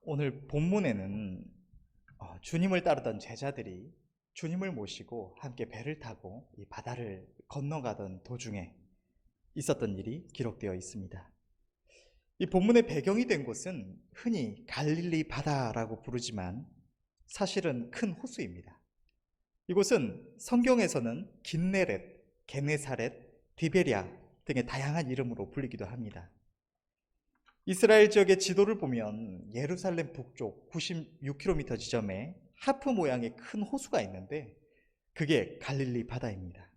오늘 본문에는 주님을 따르던 제자들이 주님을 모시고 함께 배를 타고 이 바다를 건너가던 도중에 있었던 일이 기록되어 있습니다. 이 본문의 배경이 된 곳은 흔히 갈릴리 바다라고 부르지만 사실은 큰 호수입니다. 이곳은 성경에서는 긴네렛, 게네사렛, 디베랴 등의 다양한 이름으로 불리기도 합니다. 이스라엘 지역의 지도를 보면 예루살렘 북쪽 96km 지점에 하프 모양의 큰 호수가 있는데 그게 갈릴리 바다입니다.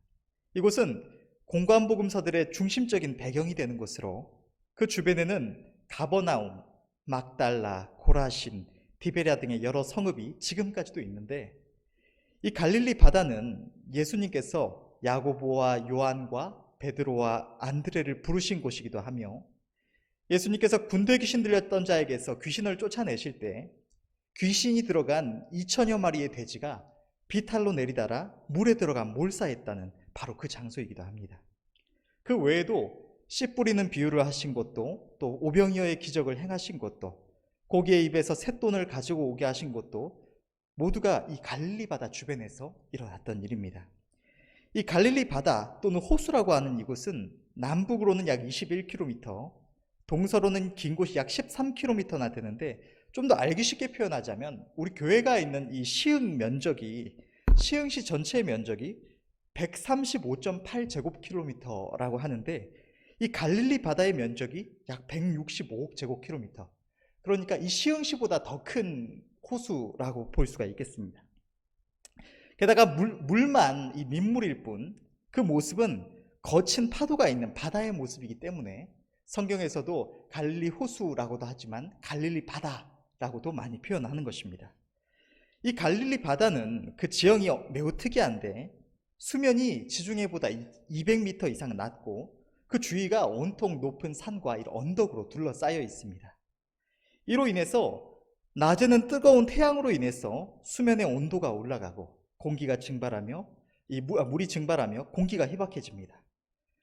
이곳은 공관복음서들의 중심적인 배경이 되는 곳으로 그 주변에는 가버나움, 막달라, 고라신, 디베랴 등의 여러 성읍이 지금까지도 있는데 이 갈릴리 바다는 예수님께서 야고보와 요한과 베드로와 안드레를 부르신 곳이기도 하며 예수님께서 군대 귀신 들렸던 자에게서 귀신을 쫓아내실 때 귀신이 들어간 2000여 마리의 돼지가 비탈로 내리달아 물에 들어가 몰사했다는 바로 그 장소이기도 합니다. 그 외에도 씨 뿌리는 비유를 하신 곳도, 또 오병이어의 기적을 행하신 곳도, 고기의 입에서 쇳돈을 가지고 오게 하신 곳도 모두가 이 갈릴리 바다 주변에서 일어났던 일입니다. 이 갈릴리 바다 또는 호수라고 하는 이곳은 남북으로는 약 21km, 동서로는 긴 곳이 약 13km나 되는데 좀 더 알기 쉽게 표현하자면 우리 교회가 있는 이 시흥시 전체의 면적이 135.8제곱킬로미터라고 하는데 이 갈릴리 바다의 면적이 약 165제곱킬로미터, 그러니까 이 시흥시보다 더 큰 호수라고 볼 수가 있겠습니다. 게다가 물만 이 민물일 뿐 그 모습은 거친 파도가 있는 바다의 모습이기 때문에 성경에서도 갈릴리 호수라고도 하지만 갈릴리 바다라고도 많이 표현하는 것입니다. 이 갈릴리 바다는 그 지형이 매우 특이한데 수면이 지중해보다 200m 이상 낮고 그 주위가 온통 높은 산과 언덕으로 둘러싸여 있습니다. 이로 인해서 낮에는 뜨거운 태양으로 인해서 수면의 온도가 올라가고 공기가 증발하며 물이 증발하며 공기가 희박해집니다.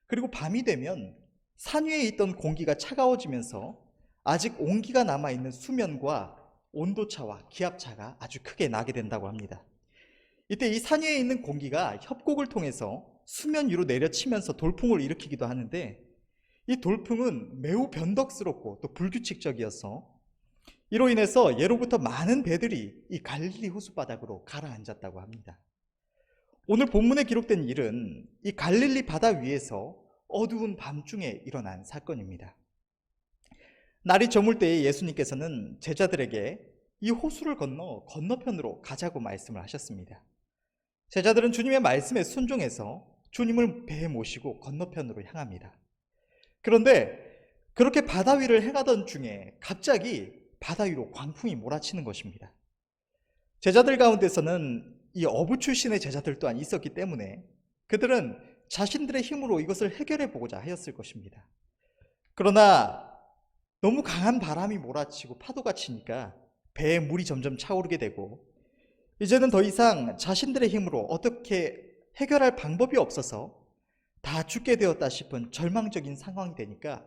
그리고 밤이 되면 산 위에 있던 공기가 차가워지면서 아직 온기가 남아있는 수면과 온도차와 기압차가 아주 크게 나게 된다고 합니다. 이때 이 산 위에 있는 공기가 협곡을 통해서 수면 위로 내려치면서 돌풍을 일으키기도 하는데 이 돌풍은 매우 변덕스럽고 또 불규칙적이어서 이로 인해서 예로부터 많은 배들이 이 갈릴리 호수 바닥으로 가라앉았다고 합니다. 오늘 본문에 기록된 일은 이 갈릴리 바다 위에서 어두운 밤중에 일어난 사건입니다. 날이 저물 때에 예수님께서는 제자들에게 이 호수를 건너편으로 가자고 말씀을 하셨습니다. 제자들은 주님의 말씀에 순종해서 주님을 배에 모시고 건너편으로 향합니다. 그런데 그렇게 바다 위를 행하던 중에 갑자기 바다 위로 광풍이 몰아치는 것입니다. 제자들 가운데서는 이 어부 출신의 제자들 또한 있었기 때문에 그들은 자신들의 힘으로 이것을 해결해 보고자 하였을 것입니다. 그러나 너무 강한 바람이 몰아치고 파도가 치니까 배에 물이 점점 차오르게 되고 이제는 더 이상 자신들의 힘으로 어떻게 해결할 방법이 없어서 다 죽게 되었다 싶은 절망적인 상황이 되니까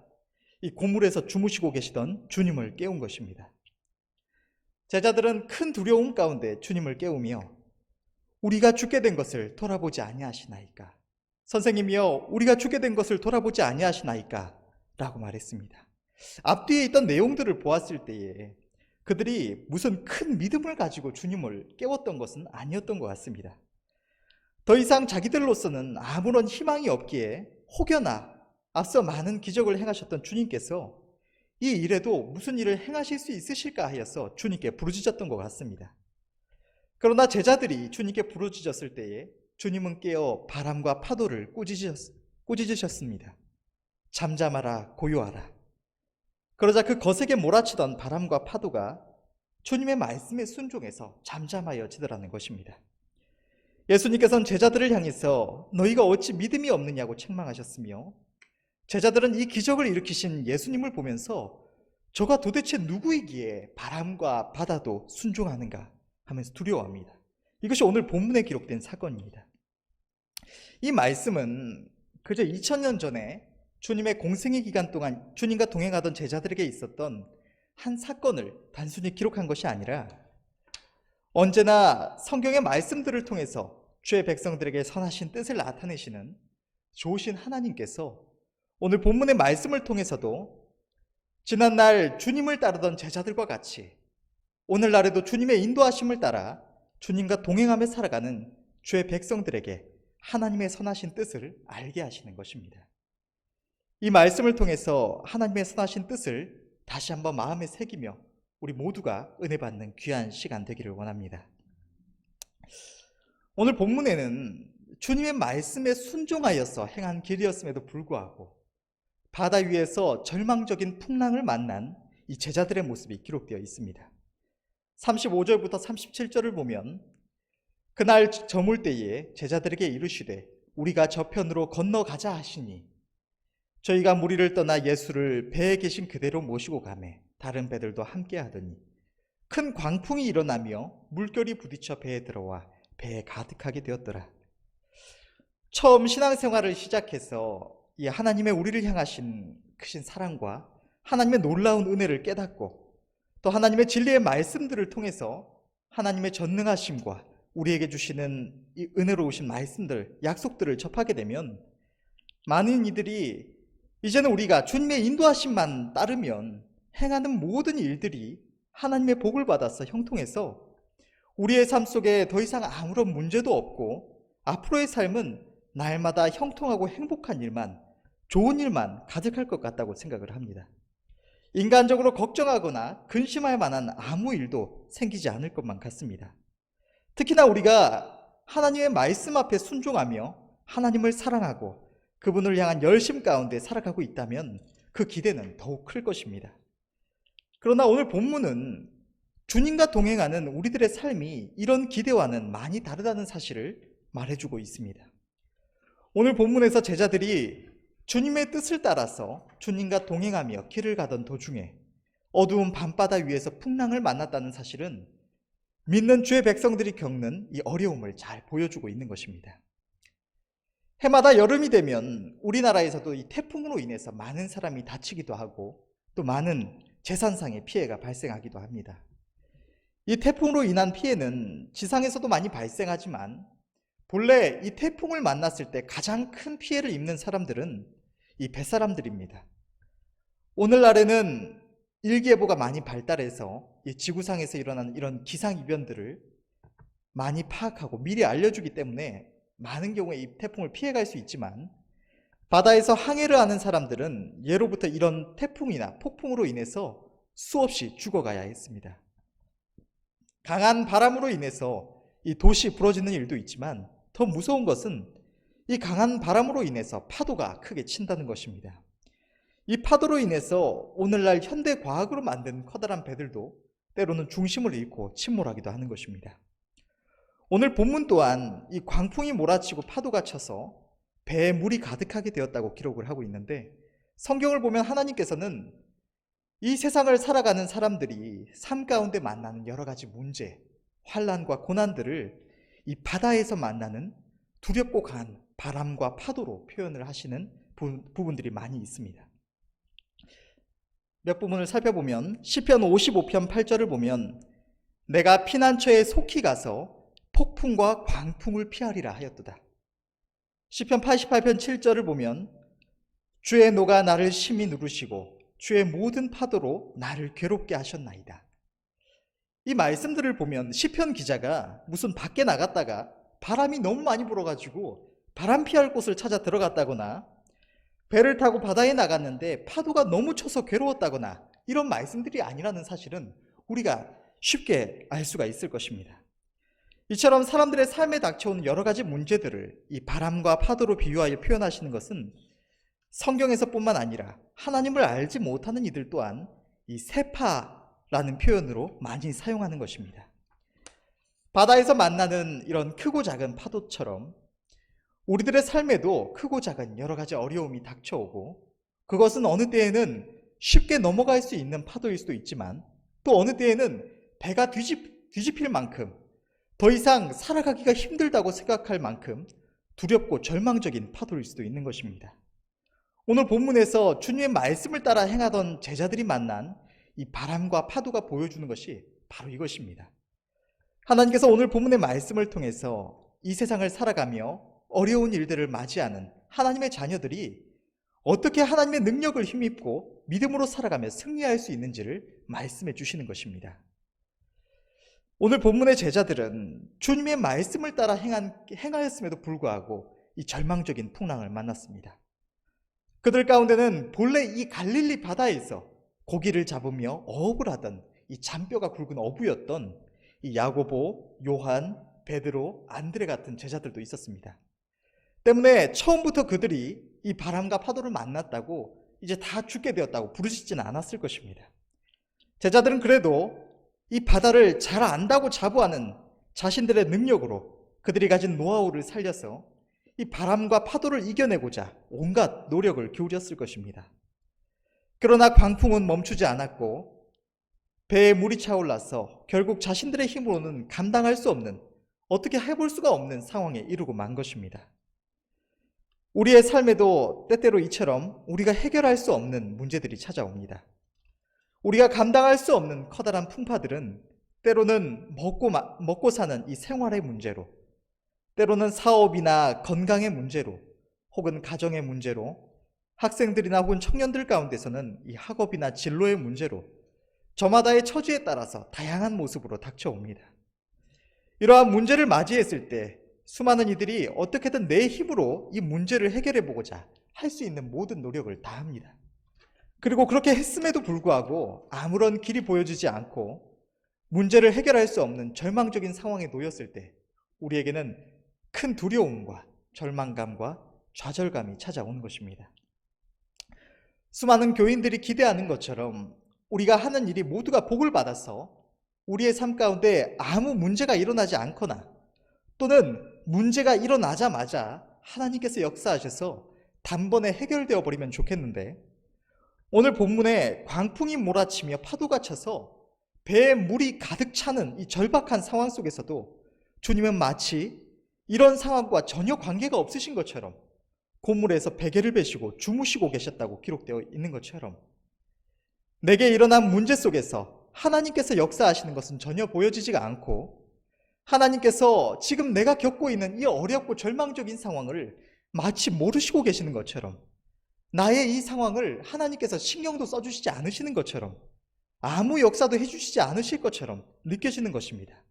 이 고물에서 주무시고 계시던 주님을 깨운 것입니다. 제자들은 큰 두려움 가운데 주님을 깨우며 우리가 죽게 된 것을 돌아보지 아니하시나이까? 선생님이여, 우리가 죽게 된 것을 돌아보지 아니하시나이까? 라고 말했습니다. 앞뒤에 있던 내용들을 보았을 때에 그들이 무슨 큰 믿음을 가지고 주님을 깨웠던 것은 아니었던 것 같습니다. 더 이상 자기들로서는 아무런 희망이 없기에 혹여나 앞서 많은 기적을 행하셨던 주님께서 이 일에도 무슨 일을 행하실 수 있으실까 하여서 주님께 부르짖었던 것 같습니다. 그러나 제자들이 주님께 부르짖었을 때에 주님은 깨어 바람과 파도를 꾸짖으셨습니다. 잠잠하라, 고요하라. 그러자 그 거세게 몰아치던 바람과 파도가 주님의 말씀에 순종해서 잠잠하여지더라는 것입니다. 예수님께서는 제자들을 향해서 너희가 어찌 믿음이 없느냐고 책망하셨으며 제자들은 이 기적을 일으키신 예수님을 보면서 저가 도대체 누구이기에 바람과 바다도 순종하는가 하면서 두려워합니다. 이것이 오늘 본문에 기록된 사건입니다. 이 말씀은 그저 2000년 전에 주님의 공생의 기간 동안 주님과 동행하던 제자들에게 있었던 한 사건을 단순히 기록한 것이 아니라 언제나 성경의 말씀들을 통해서 주의 백성들에게 선하신 뜻을 나타내시는 좋으신 하나님께서 오늘 본문의 말씀을 통해서도 지난날 주님을 따르던 제자들과 같이 오늘날에도 주님의 인도하심을 따라 주님과 동행하며 살아가는 주의 백성들에게 하나님의 선하신 뜻을 알게 하시는 것입니다. 이 말씀을 통해서 하나님의 선하신 뜻을 다시 한번 마음에 새기며 우리 모두가 은혜 받는 귀한 시간 되기를 원합니다. 오늘 본문에는 주님의 말씀에 순종하여서 행한 길이었음에도 불구하고 바다 위에서 절망적인 풍랑을 만난 이 제자들의 모습이 기록되어 있습니다. 35절부터 37절을 보면 그날 저물 때에 제자들에게 이르시되 우리가 저편으로 건너가자 하시니 저희가 무리를 떠나 예수를 배에 계신 그대로 모시고 가매 다른 배들도 함께 하더니 큰 광풍이 일어나며 물결이 부딪혀 배에 들어와 배에 가득하게 되었더라. 처음 신앙생활을 시작해서 이 하나님의 우리를 향하신 크신 사랑과 하나님의 놀라운 은혜를 깨닫고 또 하나님의 진리의 말씀들을 통해서 하나님의 전능하심과 우리에게 주시는 이 은혜로우신 말씀들, 약속들을 접하게 되면 많은 이들이 이제는 우리가 주님의 인도하심만 따르면 행하는 모든 일들이 하나님의 복을 받아서 형통해서 우리의 삶 속에 더 이상 아무런 문제도 없고 앞으로의 삶은 날마다 형통하고 행복한 일만, 좋은 일만 가득할 것 같다고 생각을 합니다. 인간적으로 걱정하거나 근심할 만한 아무 일도 생기지 않을 것만 같습니다. 특히나 우리가 하나님의 말씀 앞에 순종하며 하나님을 사랑하고 그분을 향한 열심 가운데 살아가고 있다면 그 기대는 더욱 클 것입니다. 그러나 오늘 본문은 주님과 동행하는 우리들의 삶이 이런 기대와는 많이 다르다는 사실을 말해주고 있습니다. 오늘 본문에서 제자들이 주님의 뜻을 따라서 주님과 동행하며 길을 가던 도중에 어두운 밤바다 위에서 풍랑을 만났다는 사실은 믿는 주의 백성들이 겪는 이 어려움을 잘 보여주고 있는 것입니다. 해마다 여름이 되면 우리나라에서도 이 태풍으로 인해서 많은 사람이 다치기도 하고 또 많은 재산상의 피해가 발생하기도 합니다. 이 태풍으로 인한 피해는 지상에서도 많이 발생하지만 본래 이 태풍을 만났을 때 가장 큰 피해를 입는 사람들은 이 뱃사람들입니다. 오늘날에는 일기예보가 많이 발달해서 이 지구상에서 일어나는 이런 기상이변들을 많이 파악하고 미리 알려주기 때문에 많은 경우에 이 태풍을 피해갈 수 있지만 바다에서 항해를 하는 사람들은 예로부터 이런 태풍이나 폭풍으로 인해서 수없이 죽어가야 했습니다. 강한 바람으로 인해서 이 돛이 부러지는 일도 있지만 더 무서운 것은 이 강한 바람으로 인해서 파도가 크게 친다는 것입니다. 이 파도로 인해서 오늘날 현대 과학으로 만든 커다란 배들도 때로는 중심을 잃고 침몰하기도 하는 것입니다. 오늘 본문 또한 이 광풍이 몰아치고 파도가 쳐서 배에 물이 가득하게 되었다고 기록을 하고 있는데 성경을 보면 하나님께서는 이 세상을 살아가는 사람들이 삶 가운데 만나는 여러 가지 문제, 환난과 고난들을 이 바다에서 만나는 두렵고 강한 바람과 파도로 표현을 하시는 부분들이 많이 있습니다. 몇 부분을 살펴보면 시편 55편 8절을 보면 내가 피난처에 속히 가서 폭풍과 광풍을 피하리라 하였도다. 시편 88편 7절을 보면 주의 노가 나를 심히 누르시고 주의 모든 파도로 나를 괴롭게 하셨나이다. 이 말씀들을 보면 시편 기자가 무슨 밖에 나갔다가 바람이 너무 많이 불어가지고 바람 피할 곳을 찾아 들어갔다거나 배를 타고 바다에 나갔는데 파도가 너무 쳐서 괴로웠다거나 이런 말씀들이 아니라는 사실은 우리가 쉽게 알 수가 있을 것입니다. 이처럼 사람들의 삶에 닥쳐온 여러 가지 문제들을 이 바람과 파도로 비유하여 표현하시는 것은 성경에서뿐만 아니라 하나님을 알지 못하는 이들 또한 이 세파라는 표현으로 많이 사용하는 것입니다. 바다에서 만나는 이런 크고 작은 파도처럼 우리들의 삶에도 크고 작은 여러 가지 어려움이 닥쳐오고 그것은 어느 때에는 쉽게 넘어갈 수 있는 파도일 수도 있지만 또 어느 때에는 배가 뒤집힐 만큼 더 이상 살아가기가 힘들다고 생각할 만큼 두렵고 절망적인 파도일 수도 있는 것입니다. 오늘 본문에서 주님의 말씀을 따라 행하던 제자들이 만난 이 바람과 파도가 보여주는 것이 바로 이것입니다. 하나님께서 오늘 본문의 말씀을 통해서 이 세상을 살아가며 어려운 일들을 맞이하는 하나님의 자녀들이 어떻게 하나님의 능력을 힘입고 믿음으로 살아가며 승리할 수 있는지를 말씀해 주시는 것입니다. 오늘 본문의 제자들은 주님의 말씀을 따라 행하였음에도 불구하고 이 절망적인 풍랑을 만났습니다. 그들 가운데는 본래 이 갈릴리 바다에서 고기를 잡으며 어업을 하던 이 잔뼈가 굵은 어부였던 이 야고보, 요한, 베드로, 안드레 같은 제자들도 있었습니다. 때문에 처음부터 그들이 이 바람과 파도를 만났다고 이제 다 죽게 되었다고 부르짖지는 않았을 것입니다. 제자들은 그래도 이 바다를 잘 안다고 자부하는 자신들의 능력으로 그들이 가진 노하우를 살려서 이 바람과 파도를 이겨내고자 온갖 노력을 기울였을 것입니다. 그러나 광풍은 멈추지 않았고 배에 물이 차올라서 결국 자신들의 힘으로는 감당할 수 없는, 어떻게 해볼 수가 없는 상황에 이르고 만 것입니다. 우리의 삶에도 때때로 이처럼 우리가 해결할 수 없는 문제들이 찾아옵니다. 우리가 감당할 수 없는 커다란 풍파들은 때로는 먹고 사는 이 생활의 문제로, 때로는 사업이나 건강의 문제로, 혹은 가정의 문제로, 학생들이나 혹은 청년들 가운데서는 이 학업이나 진로의 문제로 저마다의 처지에 따라서 다양한 모습으로 닥쳐옵니다. 이러한 문제를 맞이했을 때 수많은 이들이 어떻게든 내 힘으로 이 문제를 해결해 보고자 할 수 있는 모든 노력을 다합니다. 그리고 그렇게 했음에도 불구하고 아무런 길이 보여지지 않고 문제를 해결할 수 없는 절망적인 상황에 놓였을 때 우리에게는 큰 두려움과 절망감과 좌절감이 찾아오는 것입니다. 수많은 교인들이 기대하는 것처럼 우리가 하는 일이 모두가 복을 받아서 우리의 삶 가운데 아무 문제가 일어나지 않거나 또는 문제가 일어나자마자 하나님께서 역사하셔서 단번에 해결되어 버리면 좋겠는데, 오늘 본문에 광풍이 몰아치며 파도가 쳐서 배에 물이 가득 차는 이 절박한 상황 속에서도 주님은 마치 이런 상황과 전혀 관계가 없으신 것처럼 고물에서 베개를 베시고 주무시고 계셨다고 기록되어 있는 것처럼 내게 일어난 문제 속에서 하나님께서 역사하시는 것은 전혀 보여지지가 않고, 하나님께서 지금 내가 겪고 있는 이 어렵고 절망적인 상황을 마치 모르시고 계시는 것처럼, 나의 이 상황을 하나님께서 신경도 써주시지 않으시는 것처럼, 아무 역사도 해주시지 않으실 것처럼 느껴지는 것입니다.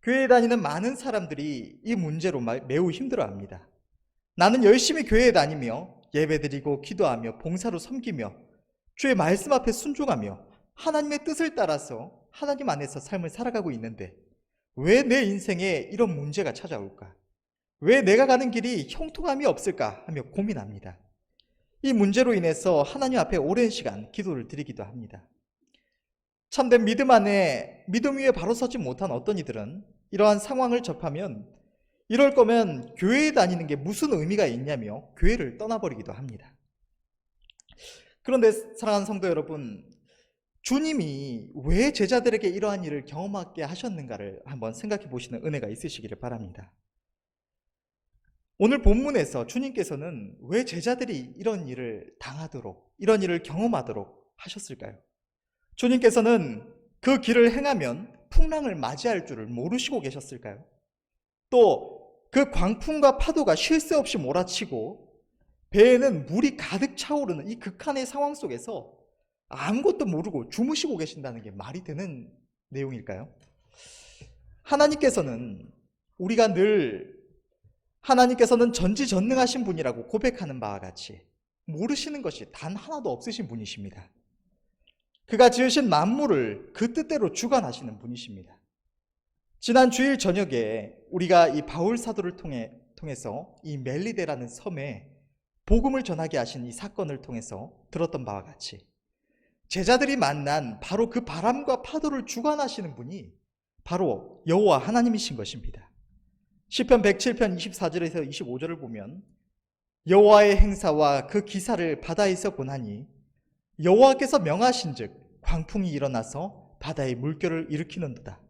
교회에 다니는 많은 사람들이 이 문제로 매우 힘들어합니다. 나는 열심히 교회에 다니며 예배드리고 기도하며 봉사로 섬기며 주의 말씀 앞에 순종하며 하나님의 뜻을 따라서 하나님 안에서 삶을 살아가고 있는데 왜 내 인생에 이런 문제가 찾아올까? 왜 내가 가는 길이 형통함이 없을까 하며 고민합니다. 이 문제로 인해서 하나님 앞에 오랜 시간 기도를 드리기도 합니다. 참된 믿음 안에 믿음 위에 바로 서지 못한 어떤 이들은 이러한 상황을 접하면 이럴 거면 교회에 다니는 게 무슨 의미가 있냐며 교회를 떠나버리기도 합니다. 그런데 사랑하는 성도 여러분, 주님이 왜 제자들에게 이러한 일을 경험하게 하셨는가를 한번 생각해 보시는 은혜가 있으시기를 바랍니다. 오늘 본문에서 주님께서는 왜 제자들이 이런 일을 당하도록, 이런 일을 경험하도록 하셨을까요? 주님께서는 그 길을 행하면 풍랑을 맞이할 줄을 모르시고 계셨을까요? 또 그 광풍과 파도가 쉴 새 없이 몰아치고 배에는 물이 가득 차오르는 이 극한의 상황 속에서 아무것도 모르고 주무시고 계신다는 게 말이 되는 내용일까요? 하나님께서는 우리가 늘 하나님께서는 전지전능하신 분이라고 고백하는 바와 같이 모르시는 것이 단 하나도 없으신 분이십니다. 그가 지으신 만물을 그 뜻대로 주관하시는 분이십니다. 지난 주일 저녁에 우리가 이 바울 사도를 통해서 이 멜리데라는 섬에 복음을 전하게 하신 이 사건을 통해서 들었던 바와 같이 제자들이 만난 바로 그 바람과 파도를 주관하시는 분이 바로 여호와 하나님이신 것입니다. 시편 107편 24절에서 25절을 보면 여호와의 행사와 그 기사를 바다에서 보나니 여호와께서 명하신즉 광풍이 일어나서 바다의 물결을 일으키는도다.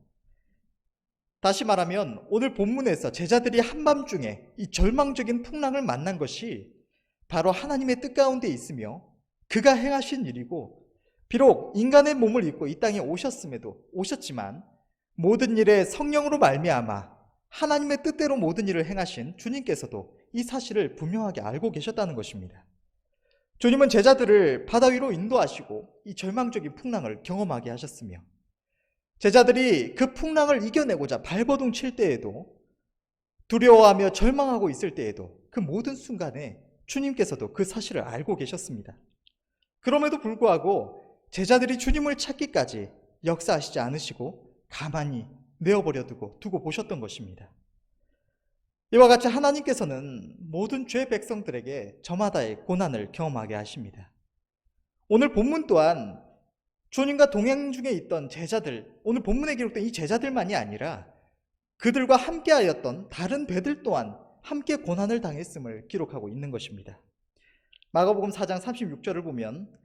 다시 말하면 오늘 본문에서 제자들이 한밤중에 이 절망적인 풍랑을 만난 것이 바로 하나님의 뜻 가운데 있으며 그가 행하신 일이고 비록 인간의 몸을 입고 이 땅에 오셨지만 모든 일에 성령으로 말미암아 하나님의 뜻대로 모든 일을 행하신 주님께서도 이 사실을 분명하게 알고 계셨다는 것입니다. 주님은 제자들을 바다 위로 인도하시고 이 절망적인 풍랑을 경험하게 하셨으며, 제자들이 그 풍랑을 이겨내고자 발버둥 칠 때에도, 두려워하며 절망하고 있을 때에도 그 모든 순간에 주님께서도 그 사실을 알고 계셨습니다. 그럼에도 불구하고 제자들이 주님을 찾기까지 역사하시지 않으시고 가만히 내어버려 두고 보셨던 것입니다. 이와 같이 하나님께서는 모든 죄 백성들에게 저마다의 고난을 경험하게 하십니다. 오늘 본문 또한 주님과 동행 중에 있던 제자들, 오늘 본문에 기록된 이 제자들만이 아니라 그들과 함께하였던 다른 배들 또한 함께 고난을 당했음을 기록하고 있는 것입니다. 마가복음 4장 36절을 보면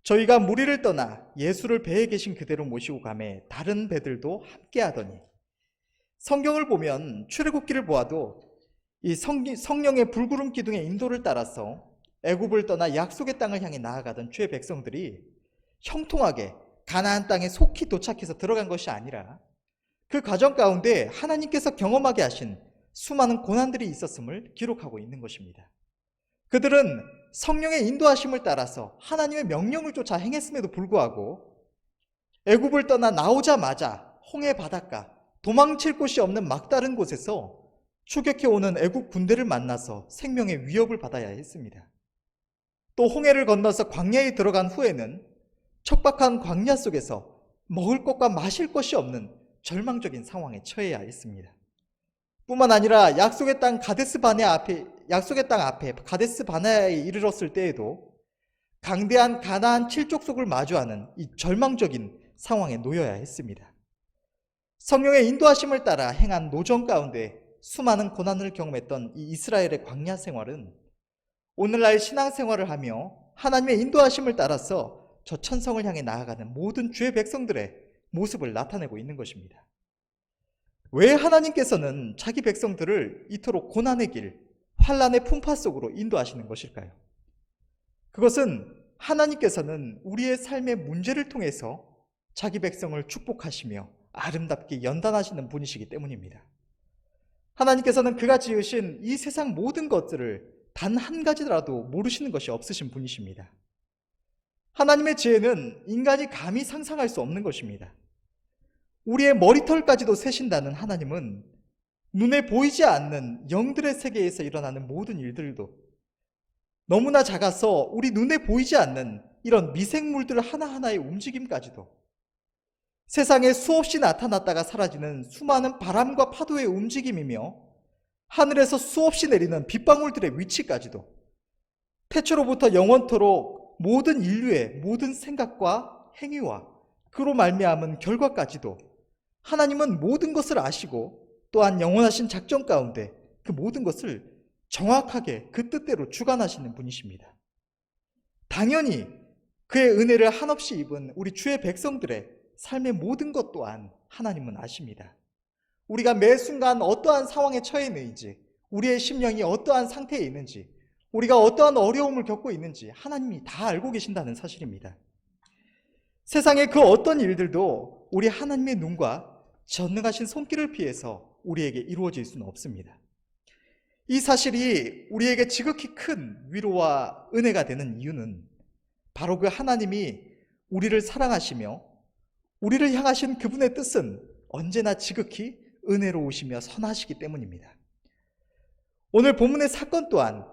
저희가 무리를 떠나 예수를 배에 계신 그대로 모시고 가매 다른 배들도 함께하더니, 성경을 보면 출애굽기를 보아도 이 성령의 불구름 기둥의 인도를 따라서 애굽을 떠나 약속의 땅을 향해 나아가던 주의 백성들이 형통하게 가나안 땅에 속히 도착해서 들어간 것이 아니라 그 과정 가운데 하나님께서 경험하게 하신 수많은 고난들이 있었음을 기록하고 있는 것입니다. 그들은 성령의 인도하심을 따라서 하나님의 명령을 쫓아 행했음에도 불구하고 애굽을 떠나 나오자마자 홍해 바닷가, 도망칠 곳이 없는 막다른 곳에서 추격해오는 애굽 군대를 만나서 생명의 위협을 받아야 했습니다. 또 홍해를 건너서 광야에 들어간 후에는 척박한 광야 속에서 먹을 것과 마실 것이 없는 절망적인 상황에 처해야 했습니다. 뿐만 아니라 약속의 땅 앞에 가데스 바네아에 이르렀을 때에도 강대한 가나안 칠족속을 마주하는 이 절망적인 상황에 놓여야 했습니다. 성령의 인도하심을 따라 행한 노정 가운데 수많은 고난을 경험했던 이 이스라엘의 광야 생활은 오늘날 신앙생활을 하며 하나님의 인도하심을 따라서 저 천성을 향해 나아가는 모든 주의 백성들의 모습을 나타내고 있는 것입니다. 왜 하나님께서는 자기 백성들을 이토록 고난의 길, 환난의 풍파 속으로 인도하시는 것일까요? 그것은 하나님께서는 우리의 삶의 문제를 통해서 자기 백성을 축복하시며 아름답게 연단하시는 분이시기 때문입니다. 하나님께서는 그가 지으신 이 세상 모든 것들을 단 한 가지라도 모르시는 것이 없으신 분이십니다. 하나님의 지혜는 인간이 감히 상상할 수 없는 것입니다. 우리의 머리털까지도 세신다는 하나님은 눈에 보이지 않는 영들의 세계에서 일어나는 모든 일들도, 너무나 작아서 우리 눈에 보이지 않는 이런 미생물들 하나하나의 움직임까지도, 세상에 수없이 나타났다가 사라지는 수많은 바람과 파도의 움직임이며 하늘에서 수없이 내리는 빗방울들의 위치까지도, 태초로부터 영원토록 모든 인류의 모든 생각과 행위와 그로 말미암은 결과까지도 하나님은 모든 것을 아시고 또한 영원하신 작정 가운데 그 모든 것을 정확하게 그 뜻대로 주관하시는 분이십니다. 당연히 그의 은혜를 한없이 입은 우리 주의 백성들의 삶의 모든 것 또한 하나님은 아십니다. 우리가 매 순간 어떠한 상황에 처해 있는지, 우리의 심령이 어떠한 상태에 있는지, 우리가 어떠한 어려움을 겪고 있는지 하나님이 다 알고 계신다는 사실입니다. 세상의 그 어떤 일들도 우리 하나님의 눈과 전능하신 손길을 피해서 우리에게 이루어질 수는 없습니다. 이 사실이 우리에게 지극히 큰 위로와 은혜가 되는 이유는 바로 그 하나님이 우리를 사랑하시며 우리를 향하신 그분의 뜻은 언제나 지극히 은혜로우시며 선하시기 때문입니다. 오늘 본문의 사건 또한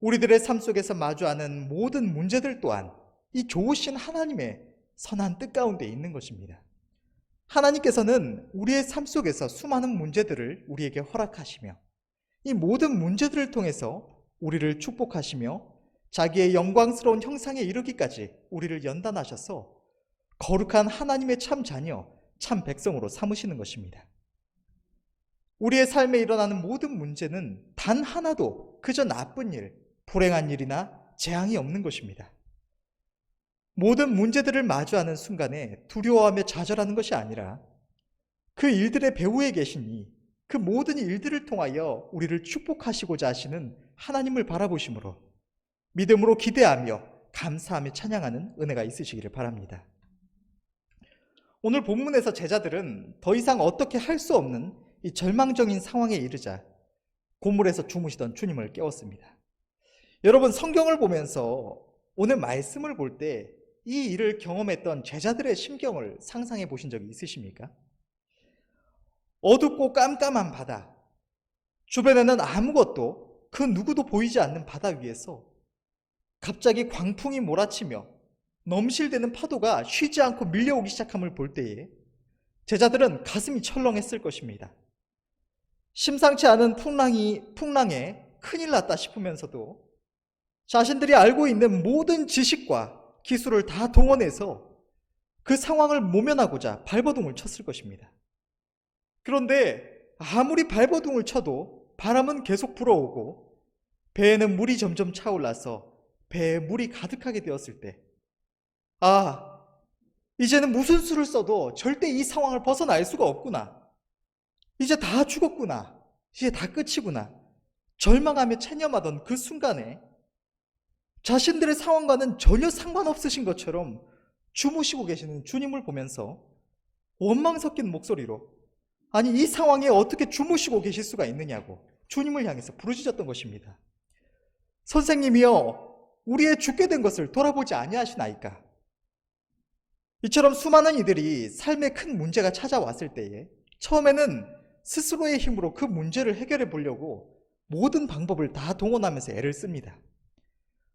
우리들의 삶 속에서 마주하는 모든 문제들 또한 이 좋으신 하나님의 선한 뜻 가운데 있는 것입니다. 하나님께서는 우리의 삶 속에서 수많은 문제들을 우리에게 허락하시며 이 모든 문제들을 통해서 우리를 축복하시며 자기의 영광스러운 형상에 이르기까지 우리를 연단하셔서 거룩한 하나님의 참 자녀, 참 백성으로 삼으시는 것입니다. 우리의 삶에 일어나는 모든 문제는 단 하나도 그저 나쁜 일, 불행한 일이나 재앙이 없는 것입니다. 모든 문제들을 마주하는 순간에 두려워하며 좌절하는 것이 아니라 그 일들의 배후에 계시니 그 모든 일들을 통하여 우리를 축복하시고자 하시는 하나님을 바라보심으로 믿음으로 기대하며 감사하며 찬양하는 은혜가 있으시기를 바랍니다. 오늘 본문에서 제자들은 더 이상 어떻게 할 수 없는 이 절망적인 상황에 이르자 고물에서 주무시던 주님을 깨웠습니다. 여러분, 성경을 보면서 오늘 말씀을 볼 때 이 일을 경험했던 제자들의 심경을 상상해 보신 적이 있으십니까? 어둡고 깜깜한 바다, 주변에는 아무것도 그 누구도 보이지 않는 바다 위에서 갑자기 광풍이 몰아치며 넘실대는 파도가 쉬지 않고 밀려오기 시작함을 볼 때에 제자들은 가슴이 철렁했을 것입니다. 심상치 않은 풍랑에 큰일 났다 싶으면서도 자신들이 알고 있는 모든 지식과 기술을 다 동원해서 그 상황을 모면하고자 발버둥을 쳤을 것입니다. 그런데 아무리 발버둥을 쳐도 바람은 계속 불어오고 배에는 물이 점점 차올라서 배에 물이 가득하게 되었을 때, 이제는 무슨 수를 써도 절대 이 상황을 벗어날 수가 없구나. 이제 다 죽었구나. 이제 다 끝이구나. 절망하며 체념하던 그 순간에 자신들의 상황과는 전혀 상관없으신 것처럼 주무시고 계시는 주님을 보면서 원망 섞인 목소리로, 아니 이 상황에 어떻게 주무시고 계실 수가 있느냐고 주님을 향해서 부르짖었던 것입니다. 선생님이여, 우리의 죽게 된 것을 돌아보지 아니하시나이까? 이처럼 수많은 이들이 삶에 큰 문제가 찾아왔을 때에 처음에는 스스로의 힘으로 그 문제를 해결해 보려고 모든 방법을 다 동원하면서 애를 씁니다.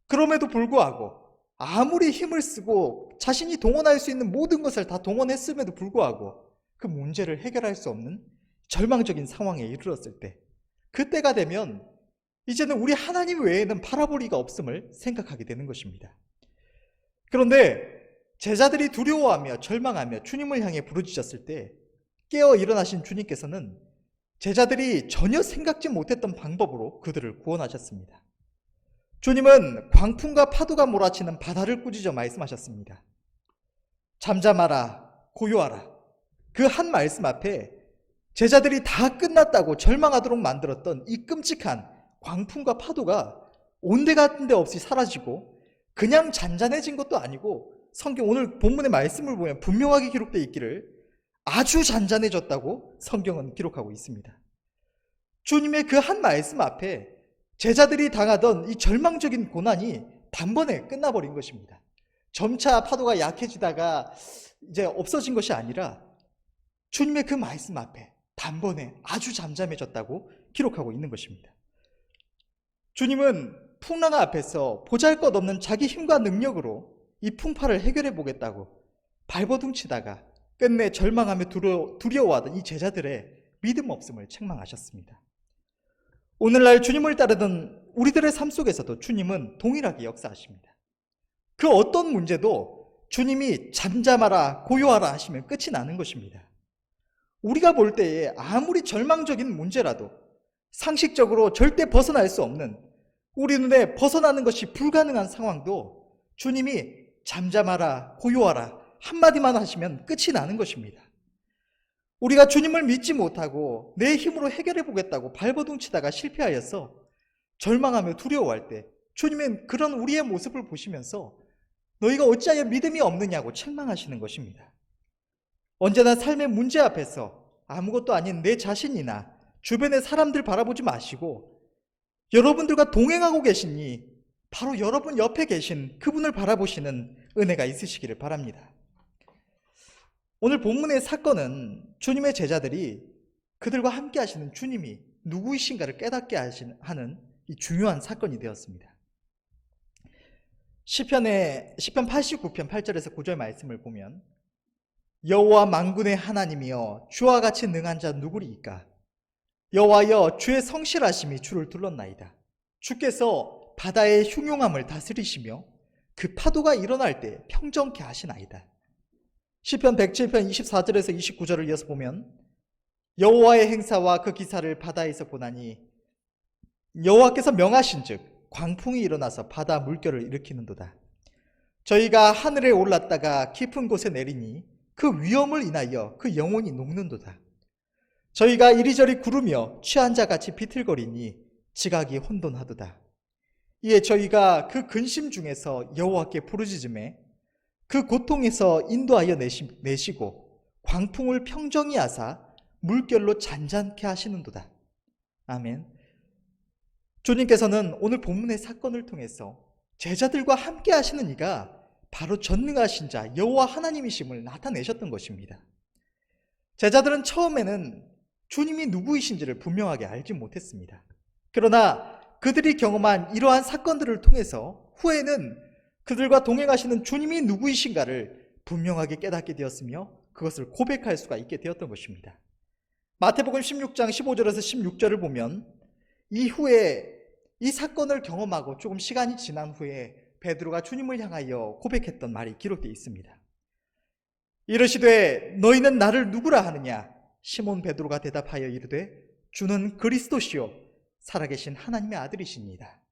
그럼에도 불구하고 아무리 힘을 쓰고 자신이 동원할 수 있는 모든 것을 다 동원했음에도 불구하고 그 문제를 해결할 수 없는 절망적인 상황에 이르렀을 때, 그때가 되면 이제는 우리 하나님 외에는 바라볼 리가 없음을 생각하게 되는 것입니다. 그런데 제자들이 두려워하며 절망하며 주님을 향해 부르짖었을 때 깨어 일어나신 주님께서는 제자들이 전혀 생각지 못했던 방법으로 그들을 구원하셨습니다. 주님은 광풍과 파도가 몰아치는 바다를 꾸짖어 말씀하셨습니다. 잠잠하라, 고요하라. 그 한 말씀 앞에 제자들이 다 끝났다고 절망하도록 만들었던 이 끔찍한 광풍과 파도가 온데간데 없이 사라지고 그냥 잔잔해진 것도 아니고, 성경 오늘 본문의 말씀을 보면 분명하게 기록되어 있기를 아주 잔잔해졌다고 성경은 기록하고 있습니다. 주님의 그 한 말씀 앞에 제자들이 당하던 이 절망적인 고난이 단번에 끝나버린 것입니다. 점차 파도가 약해지다가 이제 없어진 것이 아니라 주님의 그 말씀 앞에 단번에 아주 잠잠해졌다고 기록하고 있는 것입니다. 주님은 풍랑 앞에서 보잘것없는 자기 힘과 능력으로 이 풍파를 해결해 보겠다고 발버둥 치다가 끝내 절망하며 두려워하던 이 제자들의 믿음 없음을 책망하셨습니다. 오늘날 주님을 따르던 우리들의 삶 속에서도 주님은 동일하게 역사하십니다. 그 어떤 문제도 주님이 잠잠하라, 고요하라 하시면 끝이 나는 것입니다. 우리가 볼 때에 아무리 절망적인 문제라도 상식적으로 절대 벗어날 수 없는, 우리 눈에 벗어나는 것이 불가능한 상황도 주님이 잠잠하라, 고요하라 한마디만 하시면 끝이 나는 것입니다. 우리가 주님을 믿지 못하고 내 힘으로 해결해 보겠다고 발버둥 치다가 실패하여서 절망하며 두려워할 때 주님은 그런 우리의 모습을 보시면서 너희가 어찌하여 믿음이 없느냐고 책망하시는 것입니다. 언제나 삶의 문제 앞에서 아무것도 아닌 내 자신이나 주변의 사람들 바라보지 마시고 여러분들과 동행하고 계시니 바로 여러분 옆에 계신 그분을 바라보시는 은혜가 있으시기를 바랍니다. 오늘 본문의 사건은 주님의 제자들이 그들과 함께 하시는 주님이 누구이신가를 깨닫게 하는 이 중요한 사건이 되었습니다. 시편 89편 8절에서 9절 말씀을 보면 여호와 만군의 하나님이여 주와 같이 능한 자 누구리이까? 여호와여 주의 성실하심이 주를 둘렀나이다. 주께서 바다의 흉용함을 다스리시며 그 파도가 일어날 때 평정케 하시나이다. 시편 107편 24절에서 29절을 이어서 보면 여호와의 행사와 그 기사를 바다에서 보나니 여호와께서 명하신즉 광풍이 일어나서 바다 물결을 일으키는도다. 저희가 하늘에 올랐다가 깊은 곳에 내리니 그 위험을 인하여 그 영혼이 녹는도다. 저희가 이리저리 구르며 취한 자같이 비틀거리니 지각이 혼돈하도다. 이에 저희가 그 근심 중에서 여호와께 부르짖음에 그 고통에서 인도하여 내시고 광풍을 평정히 하사 물결로 잔잔케 하시는도다. 아멘. 주님께서는 오늘 본문의 사건을 통해서 제자들과 함께 하시는 이가 바로 전능하신 자 여호와 하나님이심을 나타내셨던 것입니다. 제자들은 처음에는 주님이 누구이신지를 분명하게 알지 못했습니다. 그러나 그들이 경험한 이러한 사건들을 통해서 후에는 그들과 동행하시는 주님이 누구이신가를 분명하게 깨닫게 되었으며 그것을 고백할 수가 있게 되었던 것입니다. 마태복음 16장 15절에서 16절을 보면 이후에 이 사건을 경험하고 조금 시간이 지난 후에 베드로가 주님을 향하여 고백했던 말이 기록되어 있습니다. 이르시되 너희는 나를 누구라 하느냐? 시몬 베드로가 대답하여 이르되 주는 그리스도시요 살아계신 하나님의 아들이십니다.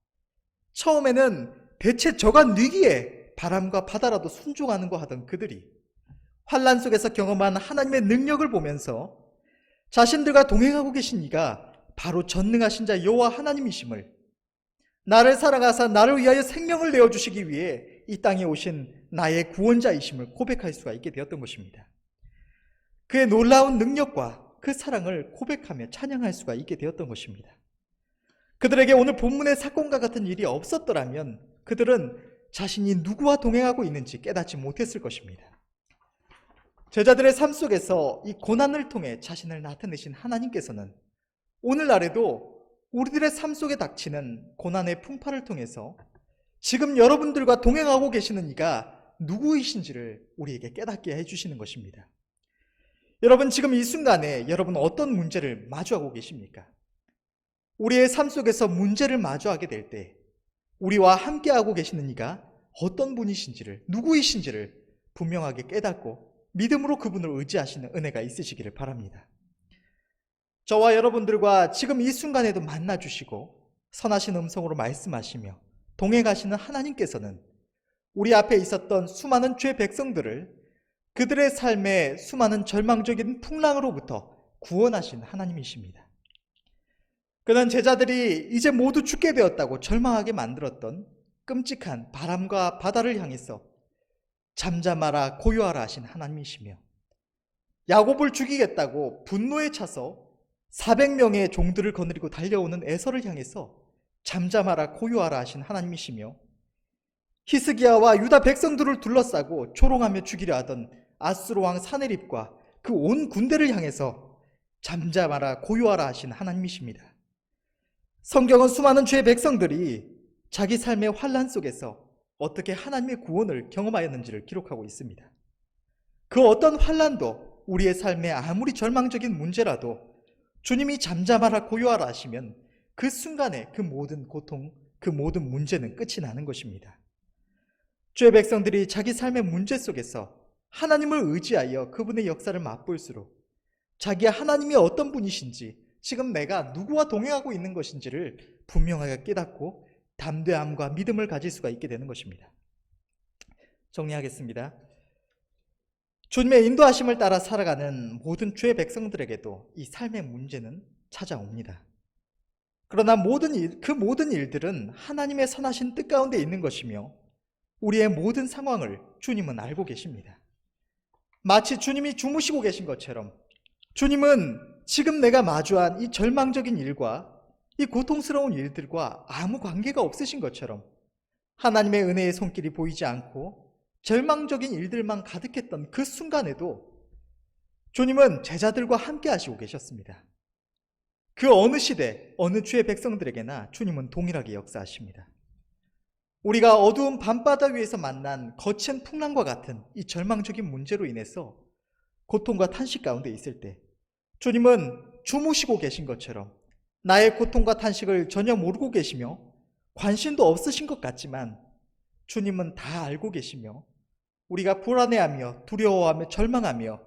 처음에는 대체 저가 누기에 바람과 바다라도 순종하는 거 하던 그들이 환난 속에서 경험한 하나님의 능력을 보면서 자신들과 동행하고 계신 이가 바로 전능하신 자 여호와 하나님이심을, 나를 사랑하사 나를 위하여 생명을 내어주시기 위해 이 땅에 오신 나의 구원자이심을 고백할 수가 있게 되었던 것입니다. 그의 놀라운 능력과 그 사랑을 고백하며 찬양할 수가 있게 되었던 것입니다. 그들에게 오늘 본문의 사건과 같은 일이 없었더라면 그들은 자신이 누구와 동행하고 있는지 깨닫지 못했을 것입니다. 제자들의 삶 속에서 이 고난을 통해 자신을 나타내신 하나님께서는 오늘날에도 우리들의 삶 속에 닥치는 고난의 풍파를 통해서 지금 여러분들과 동행하고 계시는 이가 누구이신지를 우리에게 깨닫게 해주시는 것입니다. 여러분, 지금 이 순간에 여러분 어떤 문제를 마주하고 계십니까? 우리의 삶 속에서 문제를 마주하게 될 때 우리와 함께하고 계시는 이가 어떤 분이신지를, 누구이신지를 분명하게 깨닫고 믿음으로 그분을 의지하시는 은혜가 있으시기를 바랍니다. 저와 여러분들과 지금 이 순간에도 만나주시고 선하신 음성으로 말씀하시며 동행하시는 하나님께서는 우리 앞에 있었던 수많은 죄 백성들을 그들의 삶의 수많은 절망적인 풍랑으로부터 구원하신 하나님이십니다. 그는 제자들이 이제 모두 죽게 되었다고 절망하게 만들었던 끔찍한 바람과 바다를 향해서 잠잠하라 고요하라 하신 하나님이시며, 야곱을 죽이겠다고 분노에 차서 400명의 종들을 거느리고 달려오는 에서를 향해서 잠잠하라 고요하라 하신 하나님이시며, 히스기야와 유다 백성들을 둘러싸고 조롱하며 죽이려 하던 아수르 왕 사네립과 그 온 군대를 향해서 잠잠하라 고요하라 하신 하나님이십니다. 성경은 수많은 죄 백성들이 자기 삶의 환난 속에서 어떻게 하나님의 구원을 경험하였는지를 기록하고 있습니다. 그 어떤 환난도 우리의 삶에 아무리 절망적인 문제라도 주님이 잠잠하라 고요하라 하시면 그 순간에 그 모든 고통, 그 모든 문제는 끝이 나는 것입니다. 죄 백성들이 자기 삶의 문제 속에서 하나님을 의지하여 그분의 역사를 맛볼수록 자기가 하나님이 어떤 분이신지, 지금 내가 누구와 동행하고 있는 것인지를 분명하게 깨닫고 담대함과 믿음을 가질 수가 있게 되는 것입니다. 정리하겠습니다. 주님의 인도하심을 따라 살아가는 모든 죄 백성들에게도 이 삶의 문제는 찾아옵니다. 그러나 그 모든 일들은 하나님의 선하신 뜻 가운데 있는 것이며 우리의 모든 상황을 주님은 알고 계십니다. 마치 주님이 주무시고 계신 것처럼 주님은 지금 내가 마주한 이 절망적인 일과 이 고통스러운 일들과 아무 관계가 없으신 것처럼 하나님의 은혜의 손길이 보이지 않고 절망적인 일들만 가득했던 그 순간에도 주님은 제자들과 함께 하시고 계셨습니다. 그 어느 시대, 어느 주의 백성들에게나 주님은 동일하게 역사하십니다. 우리가 어두운 밤바다 위에서 만난 거친 풍랑과 같은 이 절망적인 문제로 인해서 고통과 탄식 가운데 있을 때 주님은 주무시고 계신 것처럼 나의 고통과 탄식을 전혀 모르고 계시며 관심도 없으신 것 같지만 주님은 다 알고 계시며 우리가 불안해하며 두려워하며 절망하며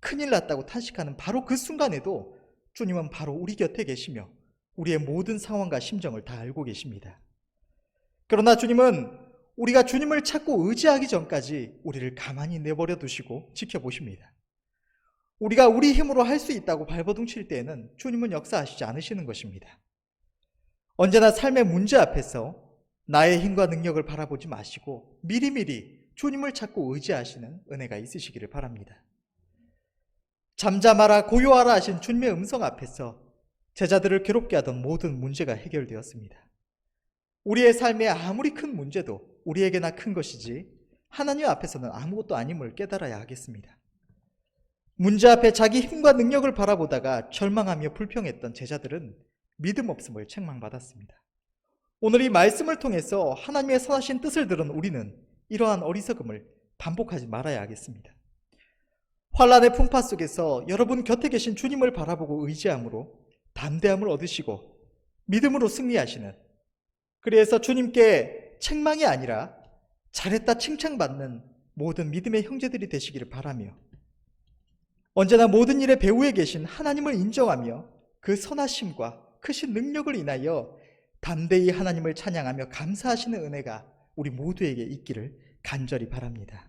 큰일 났다고 탄식하는 바로 그 순간에도 주님은 바로 우리 곁에 계시며 우리의 모든 상황과 심정을 다 알고 계십니다. 그러나 주님은 우리가 주님을 찾고 의지하기 전까지 우리를 가만히 내버려 두시고 지켜보십니다. 우리가 우리 힘으로 할 수 있다고 발버둥 칠 때에는 주님은 역사하시지 않으시는 것입니다. 언제나 삶의 문제 앞에서 나의 힘과 능력을 바라보지 마시고 미리미리 주님을 찾고 의지하시는 은혜가 있으시기를 바랍니다. 잠잠하라 고요하라 하신 주님의 음성 앞에서 제자들을 괴롭게 하던 모든 문제가 해결되었습니다. 우리의 삶에 아무리 큰 문제도 우리에게나 큰 것이지 하나님 앞에서는 아무것도 아님을 깨달아야 하겠습니다. 문제 앞에 자기 힘과 능력을 바라보다가 절망하며 불평했던 제자들은 믿음 없음을 책망받았습니다. 오늘 이 말씀을 통해서 하나님의 선하신 뜻을 들은 우리는 이러한 어리석음을 반복하지 말아야 하겠습니다. 환란의 풍파 속에서 여러분 곁에 계신 주님을 바라보고 의지함으로 담대함을 얻으시고 믿음으로 승리하시는, 그래서 주님께 책망이 아니라 잘했다 칭찬받는 모든 믿음의 형제들이 되시기를 바라며, 언제나 모든 일의 배후에 계신 하나님을 인정하며 그 선하심과 크신 능력을 인하여 담대히 하나님을 찬양하며 감사하시는 은혜가 우리 모두에게 있기를 간절히 바랍니다.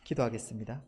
기도하겠습니다.